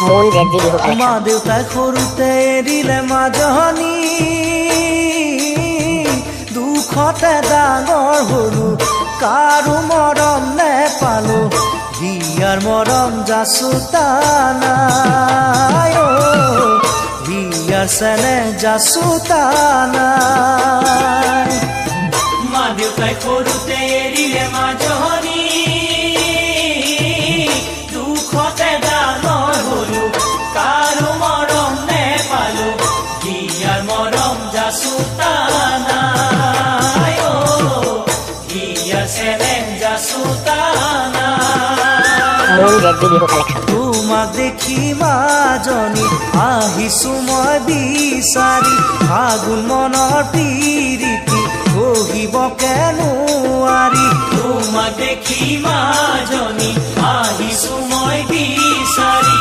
মন JG Bihu collection. মা দেউতাই সৰুতে এৰিলে মাজনী, দুখতে ডাঙৰ হলো, কাৰো মৰম নেপালো, বিয়াৰ মৰম যাচোতা নাই, বিয়াৰ চেনে যাচোতা নাই। মা দেউতাই সৰুতে এৰিলে মাজনী, দুখতে ডাঙৰ হলো, কাৰো মৰম নেপালো, বিয়াৰ মৰম যাচোতা নাই, বিয়াৰ চেনে যাচোতা নাই। মন জেজি বিহু কালেকশ্যন। তোমাক দেখি মাজনী আহিছো মই বিচাৰি, আগুন মনৰ পীৰিতি কহিবকে নোৱাৰি। তোমাক দেখি মাজনী আহিছো মই বিচাৰি।